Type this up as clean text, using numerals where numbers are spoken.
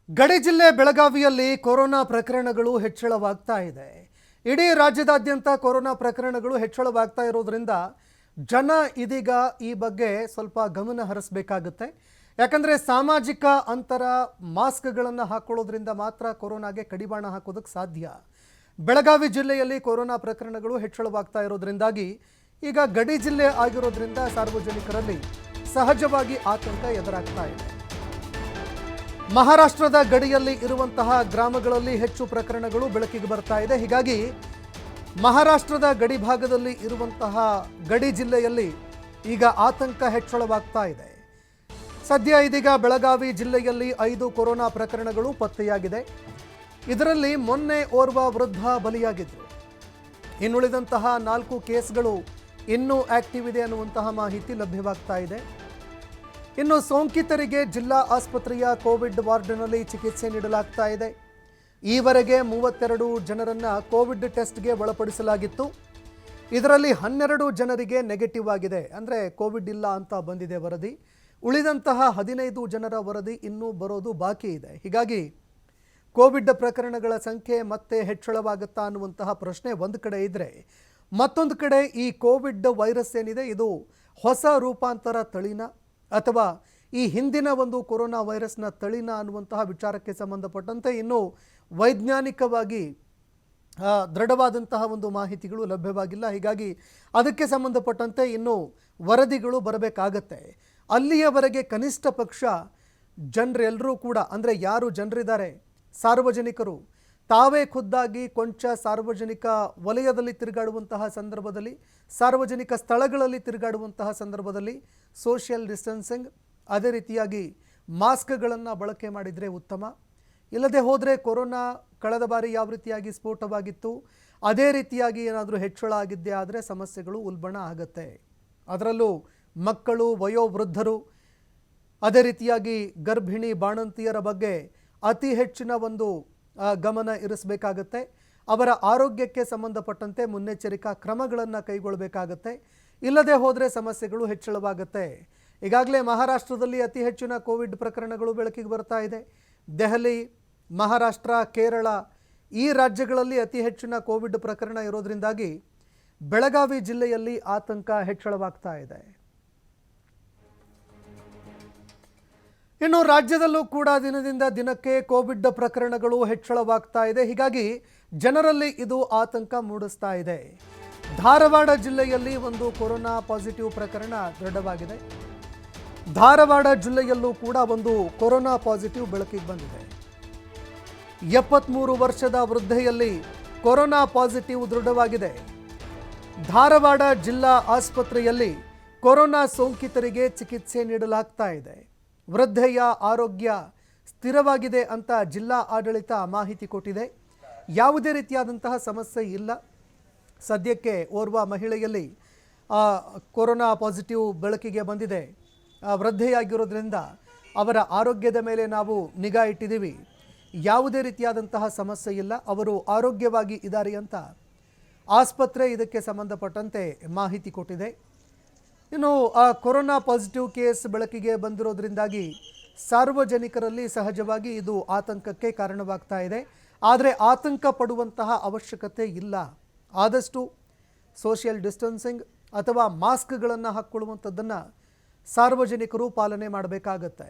ಗಡಿ ಜಿಲ್ಲೆ ಬೆಳಗಾವಿಯಲ್ಲಿ ಕೊರೋನಾ ಪ್ರಕರಣಗಳು ಹೆಚ್ಚಳವಾಗ್ತಾ ಇದೆ. ಇಡೀ ರಾಜ್ಯದಾದ್ಯಂತ ಕೊರೋನಾ ಪ್ರಕರಣಗಳು ಹೆಚ್ಚಳವಾಗ್ತಾ ಇರೋದ್ರಿಂದ ಜನ ಇದೀಗ ಈ ಬಗ್ಗೆ ಸ್ವಲ್ಪ ಗಮನ ಹರಿಸಬೇಕಾಗುತ್ತೆ. ಯಾಕಂದ್ರೆ ಸಾಮಾಜಿಕ ಅಂತರ ಮಾಸ್ಕ್ಗಳನ್ನು ಹಾಕೊಳ್ಳೋದ್ರಿಂದ ಮಾತ್ರ ಕೊರೋನಾಗೆ ಕಡಿವಾಣ ಹಾಕೋದಕ್ಕೆ ಸಾಧ್ಯ. ಬೆಳಗಾವಿ ಜಿಲ್ಲೆಯಲ್ಲಿ ಕೊರೋನಾ ಪ್ರಕರಣಗಳು ಹೆಚ್ಚಳವಾಗ್ತಾ ಇರೋದ್ರಿಂದಾಗಿ ಈಗ ಗಡಿ ಜಿಲ್ಲೆ ಆಗಿರೋದ್ರಿಂದ ಸಾರ್ವಜನಿಕರಲ್ಲಿ ಸಹಜವಾಗಿ ಆತಂಕ ಎದುರಾಗ್ತಾ ಇದೆ. ಮಹಾರಾಷ್ಟ್ರದ ಗಡಿಯಲ್ಲಿ ಇರುವಂತಹ ಗ್ರಾಮಗಳಲ್ಲಿ ಹೆಚ್ಚು ಪ್ರಕರಣಗಳು ಬೆಳಕಿಗೆ ಬರ್ತಾ ಇದೆ. ಹೀಗಾಗಿ ಮಹಾರಾಷ್ಟ್ರದ ಗಡಿ ಭಾಗದಲ್ಲಿ ಇರುವಂತಹ ಗಡಿ ಜಿಲ್ಲೆಯಲ್ಲಿ ಈಗ ಆತಂಕ ಹೆಚ್ಚಳವಾಗ್ತಾ ಇದೆ. ಸದ್ಯ ಇದೀಗ ಬೆಳಗಾವಿ ಜಿಲ್ಲೆಯಲ್ಲಿ 5 ಕೊರೋನಾ ಪ್ರಕರಣಗಳು ಪತ್ತೆಯಾಗಿದೆ. ಇದರಲ್ಲಿ ಮೊನ್ನೆ ಓರ್ವ ವೃದ್ಧ ಬಲಿಯಾಗಿದ್ದರು. ಇನ್ನುಳಿದಂತಹ 4 ಕೇಸ್ಗಳು ಇನ್ನೂ ಆಕ್ಟಿವ್ ಇದೆ ಅನ್ನುವಂತಹ ಮಾಹಿತಿ ಲಭ್ಯವಾಗ್ತಾ ಇದೆ. ಇನ್ನು ಸೋಂಕಿತರಿಗೆ ಜಿಲ್ಲಾ ಆಸ್ಪತ್ರೆಯ ಕೋವಿಡ್ ವಾರ್ಡ್ನಲ್ಲಿ ಚಿಕಿತ್ಸೆ ನೀಡಲಾಗ್ತಾ ಇದೆ. ಈವರೆಗೆ 32 ಜನರನ್ನು ಕೋವಿಡ್ ಟೆಸ್ಟ್ಗೆ ಒಳಪಡಿಸಲಾಗಿತ್ತು. ಇದರಲ್ಲಿ 12 ಜನರಿಗೆ ನೆಗೆಟಿವ್ ಆಗಿದೆ, ಅಂದರೆ ಕೋವಿಡ್ ಇಲ್ಲ ಅಂತ ಬಂದಿದೆ ವರದಿ. ಉಳಿದಂತಹ 15 ಜನರ ವರದಿ ಇನ್ನೂ ಬರೋದು ಬಾಕಿ ಇದೆ. ಹೀಗಾಗಿ ಕೋವಿಡ್ ಪ್ರಕರಣಗಳ ಸಂಖ್ಯೆ ಮತ್ತೆ ಹೆಚ್ಚಳವಾಗುತ್ತಾ ಅನ್ನುವಂತಹ ಪ್ರಶ್ನೆ ಒಂದು ಕಡೆ ಇದ್ದರೆ, ಮತ್ತೊಂದು ಕಡೆ ಈ ಕೋವಿಡ್ ವೈರಸ್ ಏನಿದೆ ಇದು ಹೊಸ ರೂಪಾಂತರ ತಳಿನ ಅಥವಾ ಈ ಹಿಂದಿನ ಒಂದು ಕೊರೋನಾ ವೈರಸ್ನ ತಳಿನ ಅನ್ನುವಂತಹ ವಿಚಾರಕ್ಕೆ ಸಂಬಂಧಪಟ್ಟಂತೆ ಇನ್ನೂ ವೈಜ್ಞಾನಿಕವಾಗಿ ದೃಢವಾದಂತಹ ಒಂದು ಮಾಹಿತಿಗಳು ಲಭ್ಯವಾಗಿಲ್ಲ. ಹೀಗಾಗಿ ಅದಕ್ಕೆ ಸಂಬಂಧಪಟ್ಟಂತೆ ಇನ್ನೂ ವರದಿಗಳು ಬರಬೇಕಾಗತ್ತೆ. ಅಲ್ಲಿಯವರೆಗೆ ಕನಿಷ್ಠ ಪಕ್ಷ ಜನರೆಲ್ಲರೂ ಕೂಡ, ಅಂದರೆ ಯಾರು ಜನರಿದ್ದಾರೆ ಸಾರ್ವಜನಿಕರು, ತಾವೇ ಖುದ್ದಾಗಿ ಕೊಂಚ ಸಾರ್ವಜನಿಕ ವಲಯದಲ್ಲಿ ತಿರುಗಾಡುವಂತಹ ಸಂದರ್ಭದಲ್ಲಿ, ಸಾರ್ವಜನಿಕ ಸ್ಥಳಗಳಲ್ಲಿ ತಿರುಗಾಡುವಂತಹ ಸಂದರ್ಭದಲ್ಲಿ ಸೋಷಿಯಲ್ ಡಿಸ್ಟೆನ್ಸಿಂಗ್, ಅದೇ ರೀತಿಯಾಗಿ ಮಾಸ್ಕ್ಗಳನ್ನು ಬಳಕೆ ಮಾಡಿದರೆ ಉತ್ತಮ. ಇಲ್ಲದೆ ಹೋದರೆ ಕೊರೋನಾ ಕಳೆದ ಬಾರಿ ಯಾವ ರೀತಿಯಾಗಿ ಸ್ಫೋಟವಾಗಿತ್ತು ಅದೇ ರೀತಿಯಾಗಿ ಏನಾದರೂ ಹೆಚ್ಚಳ ಆಗಿದ್ದೇ ಆದರೆ ಸಮಸ್ಯೆಗಳು ಉಲ್ಬಣ ಆಗುತ್ತೆ. ಅದರಲ್ಲೂ ಮಕ್ಕಳು, ವಯೋವೃದ್ಧರು, ಅದೇ ರೀತಿಯಾಗಿ ಗರ್ಭಿಣಿ ಬಾಣಂತಿಯರ ಬಗ್ಗೆ ಅತಿ ಹೆಚ್ಚಿನ ಒಂದು ಗಮನ ಇರಿಸಬೇಕಾಗತ್ತೆ. ಅವರ ಆರೋಗ್ಯಕ್ಕೆ ಸಂಬಂಧಪಟ್ಟಂತೆ ಮುನ್ನೆಚ್ಚರಿಕಾ ಕ್ರಮಗಳನ್ನು ಕೈಗೊಳ್ಳಬೇಕಾಗತ್ತೆ. ಇಲ್ಲದೆ ಹೋದರೆ ಸಮಸ್ಯೆಗಳು ಹೆಚ್ಚಳವಾಗುತ್ತೆ. ಈಗಾಗಲೇ ಮಹಾರಾಷ್ಟ್ರದಲ್ಲಿ ಅತಿ ಹೆಚ್ಚಿನ ಕೋವಿಡ್ ಪ್ರಕರಣಗಳು ಬೆಳಕಿಗೆ ಬರ್ತಾ ಇದೆ. ದೆಹಲಿ, ಮಹಾರಾಷ್ಟ್ರ, ಕೇರಳ ಈ ರಾಜ್ಯಗಳಲ್ಲಿ ಅತಿ ಹೆಚ್ಚಿನ ಕೋವಿಡ್ ಪ್ರಕರಣ ಇರೋದ್ರಿಂದಾಗಿ ಬೆಳಗಾವಿ ಜಿಲ್ಲೆಯಲ್ಲಿ ಆತಂಕ ಹೆಚ್ಚಳವಾಗ್ತಾ ಇದೆ. ಇನ್ನು ರಾಜ್ಯದಲ್ಲೂ ಕೂಡ ದಿನದಿಂದ ದಿನಕ್ಕೆ ಕೋವಿಡ್ ಪ್ರಕರಣಗಳು ಹೆಚ್ಚಳವಾಗ್ತಾ ಇದೆ. ಹೀಗಾಗಿ ಜನರಲ್ಲಿ ಇದು ಆತಂಕ ಮೂಡಿಸ್ತಾ ಇದೆ. ಧಾರವಾಡ ಜಿಲ್ಲೆಯಲ್ಲಿ ಒಂದು ಕೊರೋನಾ ಪಾಸಿಟಿವ್ ಪ್ರಕರಣ ದೃಢವಾಗಿದೆ. ಧಾರವಾಡ ಜಿಲ್ಲೆಯಲ್ಲೂ ಕೂಡ ಒಂದು ಕೊರೋನಾ ಪಾಸಿಟಿವ್ ಬೆಳಕಿಗೆ ಬಂದಿದೆ. 73 ವರ್ಷದ ವೃದ್ಧೆಯಲ್ಲಿ ಕೊರೋನಾ ಪಾಸಿಟಿವ್ ದೃಢವಾಗಿದೆ. ಧಾರವಾಡ ಜಿಲ್ಲಾ ಆಸ್ಪತ್ರೆಯಲ್ಲಿ ಕೊರೋನಾ ಸೋಂಕಿತರಿಗೆ ಚಿಕಿತ್ಸೆ ನೀಡಲಾಗ್ತಾ ಇದೆ. ವೃದ್ಧೆಯ ಆರೋಗ್ಯ ಸ್ಥಿರವಾಗಿದೆ ಅಂತ ಜಿಲ್ಲಾ ಆಡಳಿತ ಮಾಹಿತಿ ಕೊಟ್ಟಿದೆ. ಯಾವುದೇ ರೀತಿಯಾದಂತಹ ಸಮಸ್ಯೆ ಇಲ್ಲ. ಸದ್ಯಕ್ಕೆ ಓರ್ವ ಮಹಿಳೆಯಲ್ಲಿ ಕೊರೋನಾ ಪಾಸಿಟಿವ್ ಬೆಳಕಿಗೆ ಬಂದಿದೆ. ವೃದ್ಧೆಯಾಗಿರೋದ್ರಿಂದ ಅವರ ಆರೋಗ್ಯದ ಮೇಲೆ ನಾವು ನಿಗಾ ಇಟ್ಟಿದ್ದೀವಿ. ಯಾವುದೇ ರೀತಿಯಾದಂತಹ ಸಮಸ್ಯೆ ಇಲ್ಲ, ಅವರು ಆರೋಗ್ಯವಾಗಿ ಇದ್ದಾರೆ ಅಂತ ಆಸ್ಪತ್ರೆ ಇದಕ್ಕೆ ಸಂಬಂಧಪಟ್ಟಂತೆ ಮಾಹಿತಿ ಕೊಟ್ಟಿದೆ. ಇನ್ನು ಕೊರೋನಾ ಪಾಸಿಟಿವ್ ಕೇಸ್ ಬೆಳಕಿಗೆ ಬಂದಿರೋದ್ರಿಂದಾಗಿ ಸಾರ್ವಜನಿಕರಲ್ಲಿ ಸಹಜವಾಗಿ ಇದು ಆತಂಕಕ್ಕೆ ಕಾರಣವಾಗ್ತಾ ಇದೆ. ಆದರೆ ಆತಂಕ ಪಡುವಂತಹ ಅವಶ್ಯಕತೆ ಇಲ್ಲ. ಆದಷ್ಟು ಸೋಷಿಯಲ್ ಡಿಸ್ಟೆನ್ಸಿಂಗ್ ಅಥವಾ ಮಾಸ್ಕ್ಗಳನ್ನು ಹಾಕ್ಕೊಳ್ಳುವಂಥದ್ದನ್ನು ಸಾರ್ವಜನಿಕರು ಪಾಲನೆ ಮಾಡಬೇಕಾಗತ್ತೆ.